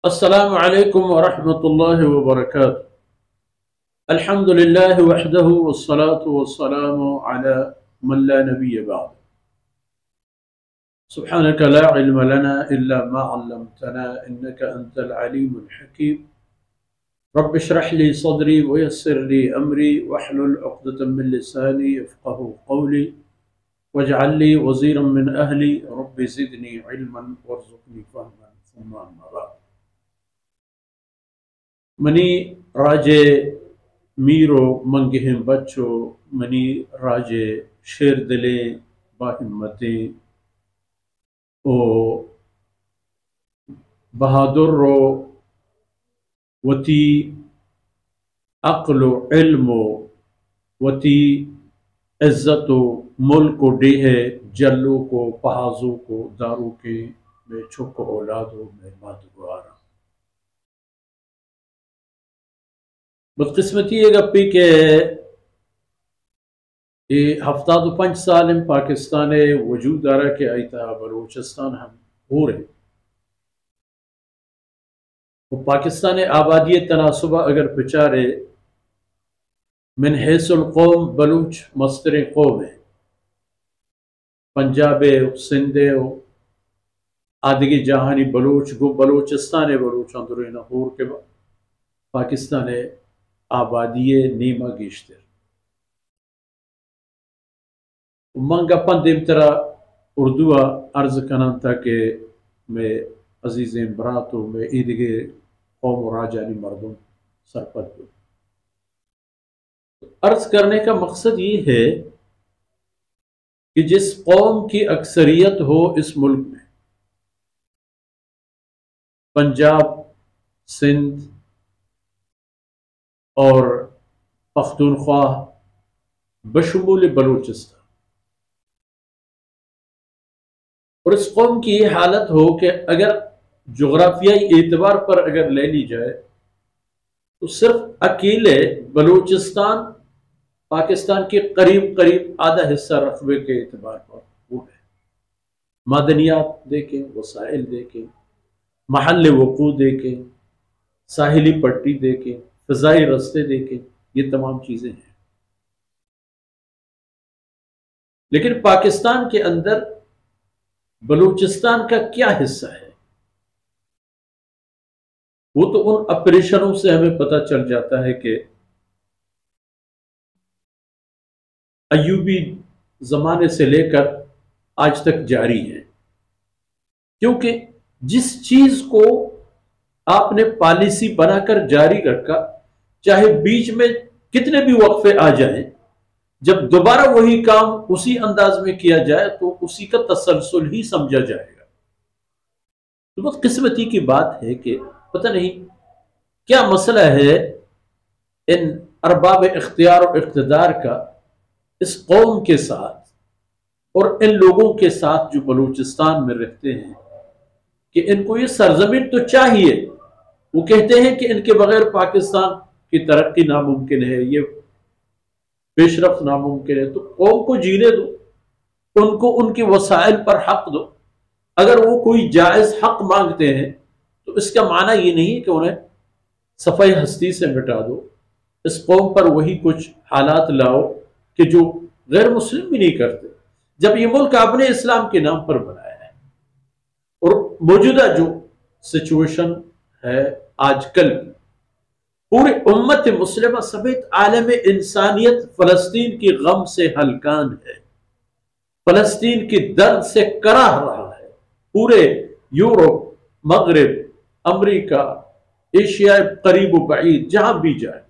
السلام علیکم ورحمۃ اللہ وبرکاتہ۔ الحمد للہ وحدہ والصلاة والسلام علی من لا نبی بعد۔ سبحانک لا علم لنا الا ما علمتنا انک انت العلیم الحکیم۔ رب اشرح لي صدری ويسر لي امری واحلل عقدۃ من لسانی یفقهوا قولی واجعل لي وزیرا من اہلی رب زدنی علما وارزقنی فہما ثم اما بعد۔ منی راجے میرو منگہم بچو منی راجے شیر دلے باہمتیں او بہادر رو وتی عقل و علم و وتی عزت و ملک و ڈیہ جلو کو پہازو کو دارو کے میں چھک اولادو میں مادگوارا۔ بدقسمتی یہ گپی کہ یہ 75 سال پاکستان وجود دارا کے آئی تھا بلوچستان ہم ہو رہے وہ پاکستان آبادی تناسبہ اگر بچارے من حیث القوم بلوچ مستر قوم ہے، پنجاب سندھ آدگی جہانی بلوچ گو بلوچستان بلوچ اندرین ہور کے پاکستان آبادی نیمہ گیشتر منگا پندیم ترا اردو عرض کنن تھا کہ میں عزیزین براتو میں ایدگے قوم و راجانی مردم سرپت دوں۔ عرض کرنے کا مقصد یہ ہے کہ جس قوم کی اکثریت ہو اس ملک میں، پنجاب، سندھ اور پختونخوا بشمول بلوچستان، اور اس قوم کی یہ حالت ہو کہ اگر جغرافیائی اعتبار پر اگر لے لی جائے تو صرف اکیلے بلوچستان پاکستان کے قریب آدھا حصہ رقبے کے اعتبار پر وہ ہے۔ معدنیات دیکھیں، وسائل دیکھیں، محل وقوع دیکھیں، ساحلی پٹی دیکھیں، فضائی رستے دیکھیں، یہ تمام چیزیں ہیں۔ لیکن پاکستان کے اندر بلوچستان کا کیا حصہ ہے وہ تو ان آپریشنوں سے ہمیں پتہ چل جاتا ہے کہ ایوبی زمانے سے لے کر آج تک جاری ہے، کیونکہ جس چیز کو آپ نے پالیسی بنا کر جاری رکھا، چاہے بیچ میں کتنے بھی وقفے آ جائیں، جب دوبارہ وہی کام اسی انداز میں کیا جائے تو اسی کا تسلسل ہی سمجھا جائے گا۔ تو بہت قسمتی کی بات ہے کہ پتہ نہیں کیا مسئلہ ہے ان ارباب اختیار و اقتدار کا اس قوم کے ساتھ اور ان لوگوں کے ساتھ جو بلوچستان میں رہتے ہیں، کہ ان کو یہ سرزمین تو چاہیے، وہ کہتے ہیں کہ ان کے بغیر پاکستان کی ترقی ناممکن ہے، یہ پیش رفت ناممکن ہے، تو قوم کو جینے دو، ان کو ان کے وسائل پر حق دو۔ اگر وہ کوئی جائز حق مانگتے ہیں تو اس کا معنی یہ نہیں کہ انہیں صفحہ ہستی سے مٹا دو، اس قوم پر وہی کچھ حالات لاؤ کہ جو غیر مسلم بھی نہیں کرتے۔ جب یہ ملک آپ نے اسلام کے نام پر بنایا ہے، اور موجودہ جو سچویشن ہے آج کل کی، پوری امت مسلمہ سمیت عالم انسانیت فلسطین کی غم سے ہلکان ہے، فلسطین کی درد سے کراہ رہا ہے۔ پورے یورپ، مغرب، امریکہ، ایشیا قریب و بعید جہاں بھی جائے،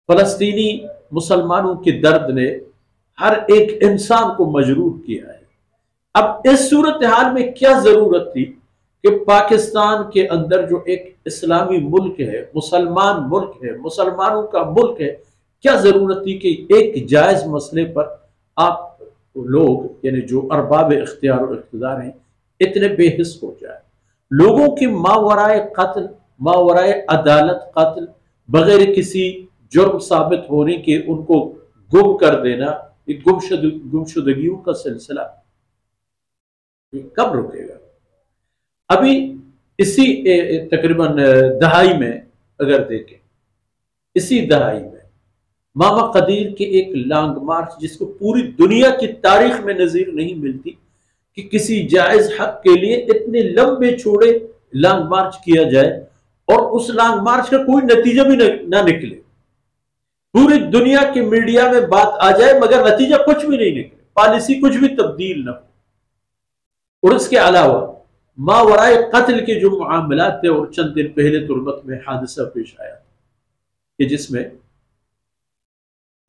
فلسطینی مسلمانوں کے درد نے ہر ایک انسان کو مجروح کیا ہے۔ اب اس صورتحال میں کیا ضرورت تھی کہ پاکستان کے اندر جو ایک اسلامی ملک ہے، مسلمان ملک ہے، مسلمانوں کا ملک ہے، کیا ضرورت تھی کہ ایک جائز مسئلے پر آپ لوگ یعنی جو ارباب اختیار و اقتدار ہیں اتنے بے حس ہو جائے؟ لوگوں کی ماورائے قتل، ماورائے عدالت قتل، بغیر کسی جرم ثابت ہونے کے ان کو گم کر دینا، یہ گمشدگیوں کا سلسلہ یہ کب رکے گا؟ ابھی اسی تقریباً دہائی میں اگر دیکھیں، اسی دہائی میں ماما قدیر کے ایک لانگ مارچ، جس کو پوری دنیا کی تاریخ میں نظیر نہیں ملتی کہ کسی جائز حق کے لیے اتنے لمبے چوڑے لانگ مارچ کیا جائے اور اس لانگ مارچ کا کوئی نتیجہ بھی نہ نکلے، پوری دنیا کی میڈیا میں بات آ جائے مگر نتیجہ کچھ بھی نہیں نکلے، پالیسی کچھ بھی تبدیل نہ ہو۔ اور اس کے علاوہ ماورائے قتل کے جو معاملات تھے، اور چند دن پہلے تربت میں حادثہ پیش آیا کہ جس میں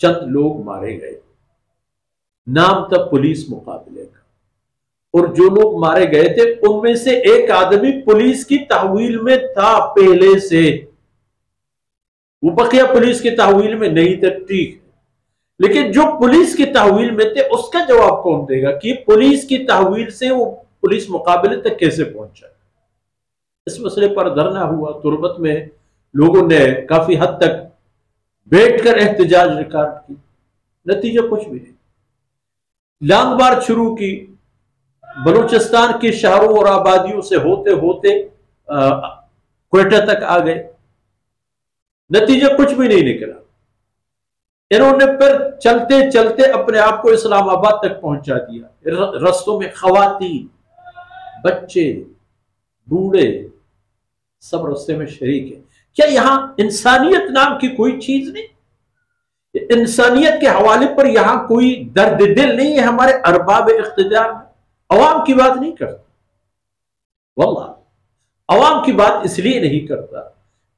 چند لوگ مارے گئے، نام تھا پولیس مقابلے کا، اور جو لوگ مارے گئے تھے ان میں سے ایک آدمی پولیس کی تحویل میں تھا پہلے سے، وہ بقیہ پولیس کی تحویل میں نہیں تھا، ٹھیک، لیکن جو پولیس کی تحویل میں تھے اس کا جواب کون دے گا کہ پولیس کی تحویل سے وہ پولیس مقابلے تک کیسے پہنچا؟ اس مسئلے پر دھرنا ہوا، تربت میں لوگوں نے کافی حد تک بیٹھ کر احتجاج ریکارڈ کی، نتیجہ کچھ بھی نہیں۔ لانگ مارچ شروع کی، بلوچستان کے شہروں اور آبادیوں سے ہوتے ہوتے کوئٹہ تک آ گئے، نتیجہ کچھ بھی نہیں نکلا۔ انہوں نے پھر چلتے چلتے اپنے آپ کو اسلام آباد تک پہنچا دیا، رستوں میں خواتین، بچے، بوڑھے سب رستے میں شریک ہیں۔ کیا یہاں انسانیت نام کی کوئی چیز نہیں؟ انسانیت کے حوالے پر یہاں کوئی درد دل نہیں ہے ہمارے ارباب اقتدار میں؟ عوام کی بات نہیں کرتا، واللہ عوام کی بات اس لیے نہیں کرتا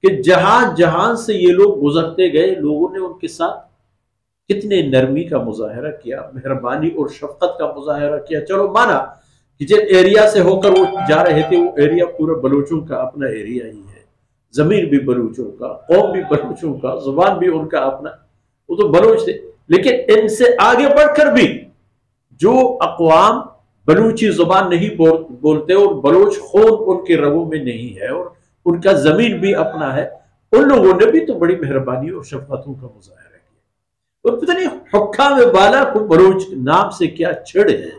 کہ جہاں جہاں سے یہ لوگ گزرتے گئے، لوگوں نے ان کے ساتھ کتنے نرمی کا مظاہرہ کیا، مہربانی اور شفقت کا مظاہرہ کیا۔ چلو مانا کہ جن ایریا سے ہو کر وہ جا رہے تھے، وہ ایریا پورا بلوچوں کا اپنا ایریا ہی ہے، زمین بھی بلوچوں کا، قوم بھی بلوچوں کا، زبان بھی ان کا اپنا، وہ تو بلوچ تھے، لیکن ان سے آگے بڑھ کر بھی جو اقوام بلوچی زبان نہیں بولتے اور بلوچ خون ان کے رگوں میں نہیں ہے اور ان کا زمین بھی اپنا ہے، ان لوگوں نے بھی تو بڑی مہربانی اور شفقتوں کا مظاہرہ کیا۔ اور پتہ نہیں حکام بالا کو بلوچ نام سے کیا چھڑ ہے،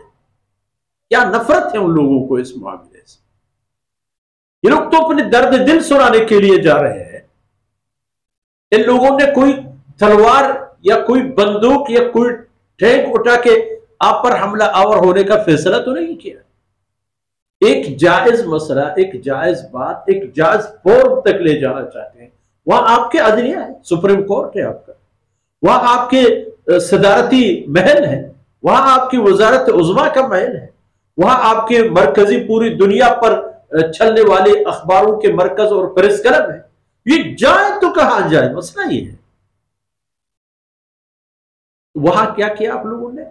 کیا نفرت ہے ان لوگوں کو اس معاملے سے۔ یہ لوگ تو اپنے درد دل سنانے کے لیے جا رہے ہیں، ان لوگوں نے کوئی تلوار یا کوئی بندوق یا کوئی ٹینک اٹھا کے آپ پر حملہ آور ہونے کا فیصلہ تو نہیں کیا۔ ایک جائز مسئلہ، ایک جائز بات، ایک جائز فورم تک لے جانا چاہتے ہیں، وہاں آپ کے عدلیہ ہے، سپریم کورٹ ہے آپ کا، وہاں آپ کے صدارتی محل ہے، وہاں آپ کی وزارت عظمیٰ کا محل ہے، وہاں آپ کے مرکزی پوری دنیا پر چلنے والے اخباروں کے مرکز اور پریس کلب ہے۔ یہ جائے تو کہاں جائے، مسئلہ یہ ہے۔ وہاں کیا کیا آپ لوگوں نے؟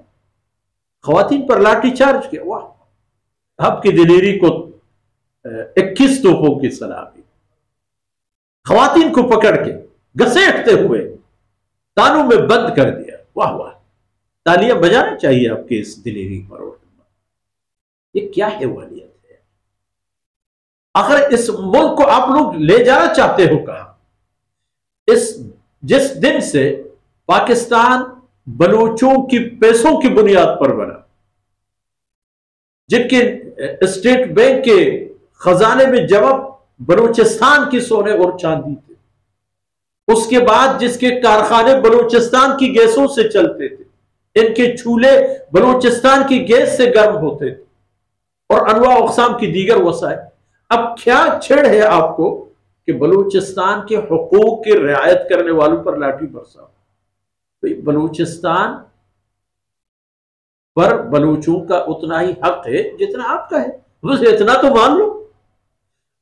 خواتین پر لاٹھی چارج کیا، واہ، آپ کی دلیری کو 21 توپوں کی سلامی، خواتین کو پکڑ کے گھسیٹتے ہوئے تانوں میں بند کر دیا، واہ واہ، تالیاں بجانا چاہیے آپ کے اس دلیری پر۔ یہ کیا ہے والیت ہے؟ آخر اس ملک کو آپ لوگ لے جانا چاہتے ہو کہاں؟ جس دن سے پاکستان بلوچوں کی پیسوں کی بنیاد پر بنا، جن کے اسٹیٹ بینک کے خزانے میں جمع بلوچستان کی سونے اور چاندی تھے، اس کے بعد جس کے کارخانے بلوچستان کی گیسوں سے چلتے تھے، ان کے چولہے بلوچستان کی گیس سے گرم ہوتے تھے، اور انواع اقسام کی دیگر وسائل، اب کیا چھڑ ہے آپ کو کہ بلوچستان کے حقوق کی رعایت کرنے والوں پر لاٹھی برساؤ؟ بلوچستان پر بلوچوں کا اتنا ہی حق ہے جتنا آپ کا ہے، بس اتنا تو مان لو۔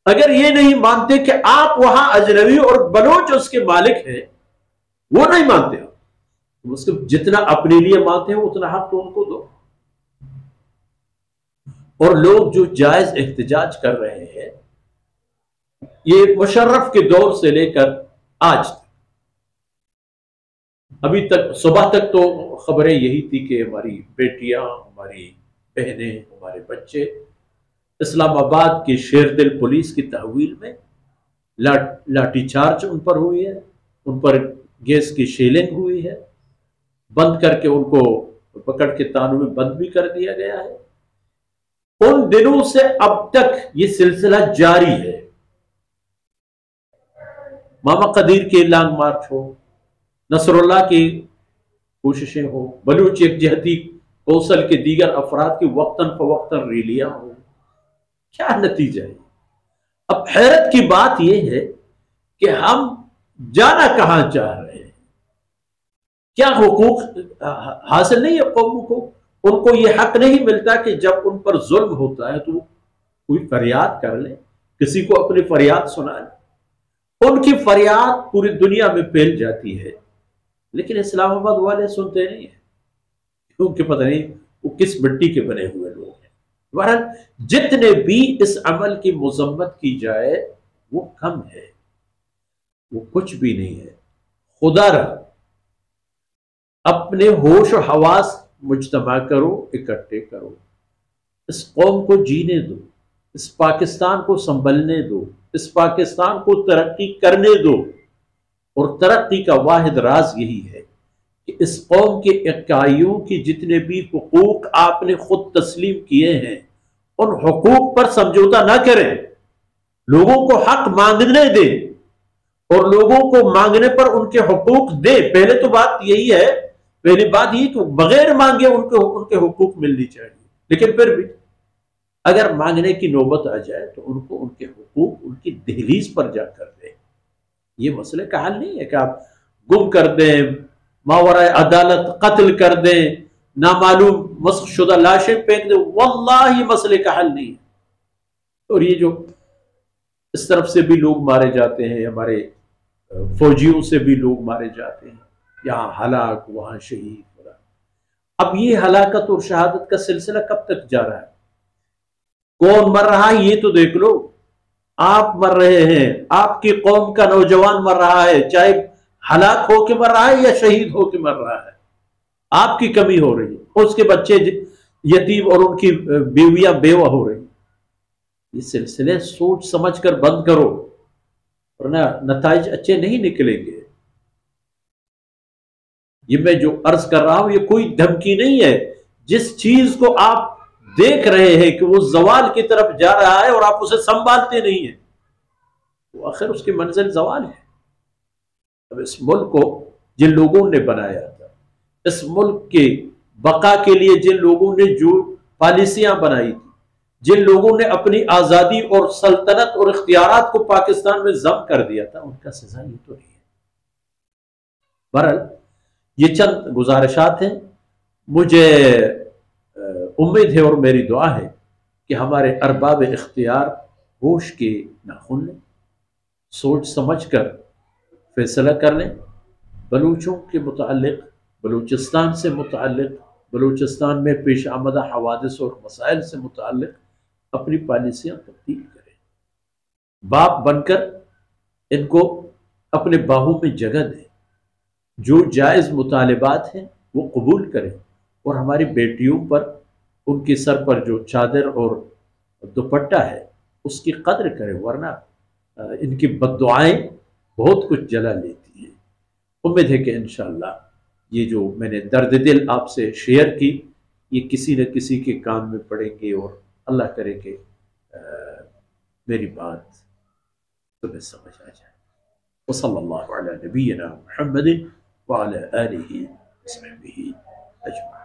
اگر یہ نہیں مانتے کہ آپ وہاں اجنبی اور بلوچ اس کے مالک ہیں، وہ نہیں مانتے، اس کو جتنا اپنے لیے مانتے ہیں اتنا حق تو ان کو دو۔ اور لوگ جو جائز احتجاج کر رہے ہیں، یہ مشرف کے دور سے لے کر آج تک، ابھی تک صبح تک تو خبریں یہی تھی کہ ہماری بیٹیاں، ہماری بہنیں، ہمارے بچے اسلام آباد کی شیر دل پولیس کی تحویل میں لاٹھی چارج ان پر ہوئی ہے، ان پر گیس کی شیلنگ ہوئی ہے، بند کر کے ان کو پکڑ کے تانوں میں بند بھی کر دیا گیا ہے۔ ان دنوں سے اب تک یہ سلسلہ جاری ہے. ماما قدیر کے لانگ مارچ ہو، نصر اللہ کی کوششیں ہو، بلوچ یکجہتی کوسل کے دیگر افراد کی وقتاً فوقتاً ریلیاں ہو، کیا نتیجہ ہے؟ اب حیرت کی بات یہ ہے کہ ہم جانا کہاں چاہ رہے ہیں؟ کیا حقوق حاصل نہیں ہے قوموں کو؟ ان کو یہ حق نہیں ملتا کہ جب ان پر ظلم ہوتا ہے تو کوئی فریاد کر لے، کسی کو اپنی فریاد سنا لے؟ ان کی فریاد پوری دنیا میں پھیل جاتی ہے، لیکن اسلام آباد والے سنتے نہیں ہیں، کیونکہ پتہ نہیں وہ کس مٹی کے بنے ہوئے لوگ ہیں. بہرحال جتنے بھی اس عمل کی مذمت کی جائے وہ کم ہے، وہ کچھ بھی نہیں ہے. خدا رہا اپنے ہوش و حواس مجتمع کرو، اکٹھے کرو، اس قوم کو جینے دو، اس پاکستان کو سنبھلنے دو، اس پاکستان کو ترقی کرنے دو. اور ترقی کا واحد راز یہی ہے کہ اس قوم کے اکائیوں کی جتنے بھی حقوق آپ نے خود تسلیم کیے ہیں ان حقوق پر سمجھوتا نہ کریں، لوگوں کو حق مانگنے دیں اور لوگوں کو مانگنے پر ان کے حقوق دیں. پہلے تو بات یہی ہے، پہلی بات یہ کہ بغیر مانگے ان کے حقوق ملنی چاہیے، لیکن پھر بھی اگر مانگنے کی نوبت آ جائے تو ان کو ان کے حقوق ان کی دہلیز پر جا کر دیں. یہ مسئلے کا حل نہیں ہے کہ آپ گم کر دیں، ماورائے عدالت قتل کر دیں، نامعلوم مسخ شدہ لاشیں پھینک دیں. واللہ یہ مسئلے کا حل نہیں ہے. اور یہ جو اس طرف سے بھی لوگ مارے جاتے ہیں، ہمارے فوجیوں سے بھی لوگ مارے جاتے ہیں، یہاں ہلاک وہاں شہید. اب یہ ہلاکت اور شہادت کا سلسلہ کب تک جا رہا ہے؟ کون مر رہا ہے یہ تو دیکھ لو. آپ مر رہے ہیں، آپ کی قوم کا نوجوان مر رہا ہے، چاہے ہلاک ہو کے مر رہا ہے یا شہید ہو کے مر رہا ہے. آپ کی کمی ہو رہی ہے، اس کے بچے یتیم اور ان کی بیویاں بیوہ ہو رہی. یہ سلسلے سوچ سمجھ کر بند کرو ورنہ نتائج اچھے نہیں نکلیں گے. یہ میں جو عرض کر رہا ہوں یہ کوئی دھمکی نہیں ہے. جس چیز کو آپ دیکھ رہے ہیں کہ وہ زوال کی طرف جا رہا ہے اور آپ اسے سنبھالتے نہیں ہیں، وہ آخر اس کی منزل زوال ہے. اب اس ملک کو جن لوگوں نے بنایا تھا، اس ملک کے بقا کے لیے جن لوگوں نے جو پالیسیاں بنائی تھی، جن لوگوں نے اپنی آزادی اور سلطنت اور اختیارات کو پاکستان میں ضم کر دیا تھا، ان کا سزا یہ تو نہیں ہے. بہرحال یہ چند گزارشات ہیں. مجھے امید ہے اور میری دعا ہے کہ ہمارے ارباب اختیار ہوش کے ناخن لیں، سوچ سمجھ کر فیصلہ کر لیں. بلوچوں کے متعلق، بلوچستان سے متعلق، بلوچستان میں پیش آمدہ حوادث اور مسائل سے متعلق اپنی پالیسیاں تبدیل کریں. باپ بن کر ان کو اپنے باہوں میں جگہ دیں، جو جائز مطالبات ہیں وہ قبول کریں، اور ہماری بیٹیوں پر ان کے سر پر جو چادر اور دوپٹہ ہے اس کی قدر کریں، ورنہ ان کی بد دعائیں بہت کچھ جلا لیتی ہیں. امید ہے کہ انشاءاللہ یہ جو میں نے درد دل آپ سے شیئر کی یہ کسی نہ کسی کے کام میں پڑیں گے، اور اللہ کرے کہ میری بات تمہیں سمجھ آ جائے. وصلی اللہ علی نبینا محمد وعلی آلہ وصحبہ اجمعین.